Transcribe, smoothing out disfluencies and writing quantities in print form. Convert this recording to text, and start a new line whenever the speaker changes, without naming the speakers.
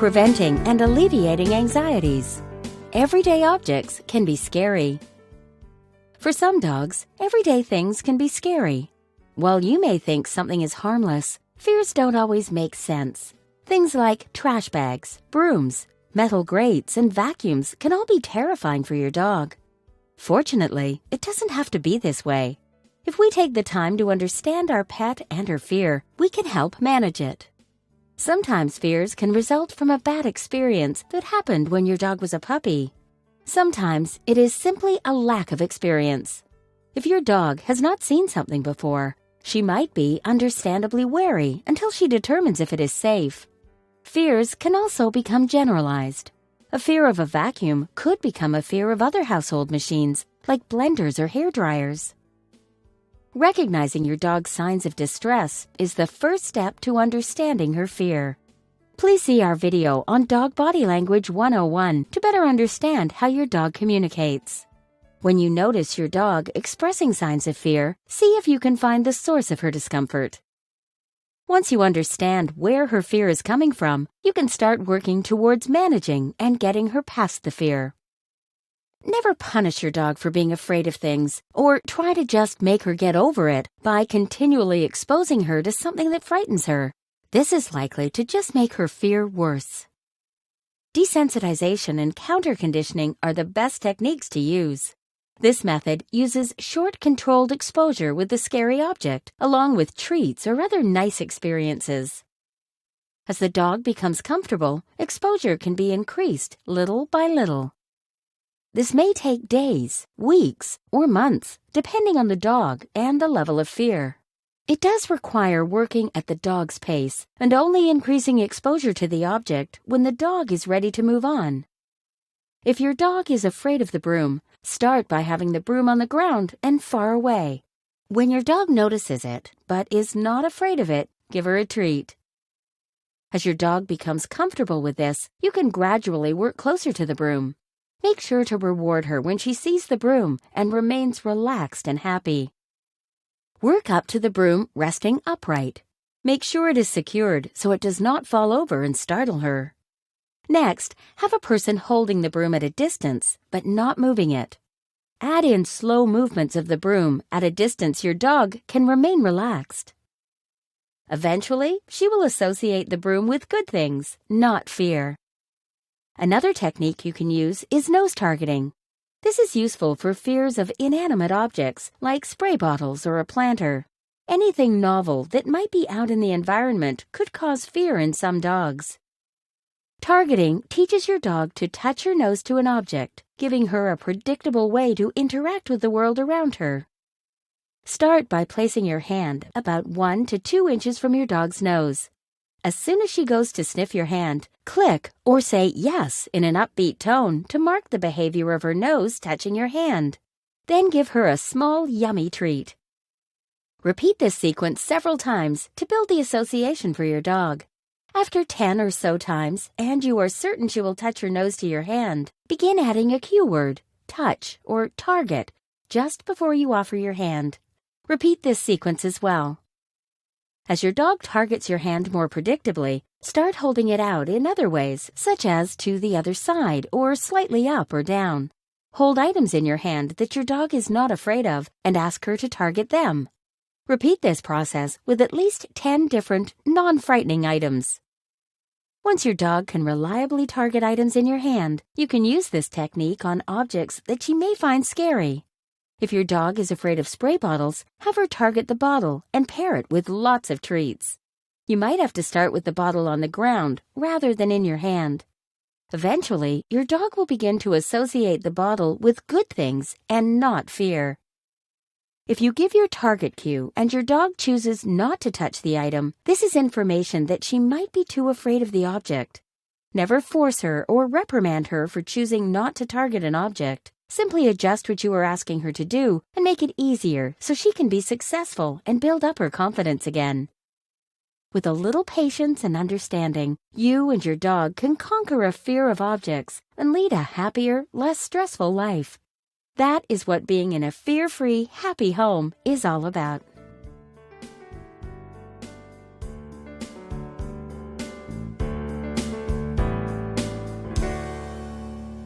preventing and alleviating anxieties. Everyday objects can be scary. For some dogs, everyday things can be scary. While you may think something is harmless, fears don't always make sense. Things like trash bags, brooms, metal grates, and vacuums can all be terrifying for your dog. Fortunately, it doesn't have to be this way. If we take the time to understand our pet and her fear, we can help manage it. Sometimes fears can result from a bad experience that happened when your dog was a puppy. Sometimes it is simply a lack of experience. If your dog has not seen something before, she might be understandably wary until she determines if it is safe. Fears can also become generalized. A fear of a vacuum could become a fear of other household machines, like blenders or hair dryers. Recognizing your dog's signs of distress is the first step to understanding her fear. Please see our video on Dog Body Language 101 to better understand how your dog communicates. When you notice your dog expressing signs of fear, see if you can find the source of her discomfort. Once you understand where her fear is coming from, you can start working towards managing and getting her past the fear. Never punish your dog for being afraid of things, or try to just make her get over it by continually exposing her to something that frightens her. This is likely to just make her fear worse. Desensitization and counter-conditioning are the best techniques to use. This method uses short, controlled exposure with the scary object, along with treats or other nice experiences. As the dog becomes comfortable, exposure can be increased little by little. This may take days, weeks, or months, depending on the dog and the level of fear. It does require working at the dog's pace and only increasing exposure to the object when the dog is ready to move on. If your dog is afraid of the broom, start by having the broom on the ground and far away. When your dog notices it, but is not afraid of it, give her a treat. As your dog becomes comfortable with this, you can gradually work closer to the broom. Make sure to reward her when she sees the broom and remains relaxed and happy. Work up to the broom resting upright. Make sure it is secured so it does not fall over and startle her. Next, have a person holding the broom at a distance, but not moving it. Add in slow movements of the broom at a distance your dog can remain relaxed. Eventually, she will associate the broom with good things, not fear. Another technique you can use is nose targeting. This is useful for fears of inanimate objects like spray bottles or a planter. Anything novel that might be out in the environment could cause fear in some dogs. Targeting teaches your dog to touch her nose to an object, giving her a predictable way to interact with the world around her. Start by placing your hand about 1 to 2 inches from your dog's nose. As soon as she goes to sniff your hand, click or say yes in an upbeat tone to mark the behavior of her nose touching your hand. Then give her a small, yummy treat. Repeat this sequence several times to build the association for your dog. After 10 or so times, and you are certain she will touch her nose to your hand, begin adding a cue word, touch or target, just before you offer your hand. Repeat this sequence as well. As your dog targets your hand more predictably, start holding it out in other ways, such as to the other side or slightly up or down. Hold items in your hand that your dog is not afraid of and ask her to target them. Repeat this process with at least 10 different, non-frightening items. Once your dog can reliably target items in your hand, you can use this technique on objects that she may find scary. If your dog is afraid of spray bottles, have her target the bottle and pair it with lots of treats. You might have to start with the bottle on the ground rather than in your hand. Eventually, your dog will begin to associate the bottle with good things and not fear. If you give your target cue and your dog chooses not to touch the item, this is information that she might be too afraid of the object. Never force her or reprimand her for choosing not to target an object. Simply adjust what you are asking her to do and make it easier so she can be successful and build up her confidence again. With a little patience and understanding, you and your dog can conquer a fear of objects and lead a happier, less stressful life. That is what being in a fear-free, happy home is all about.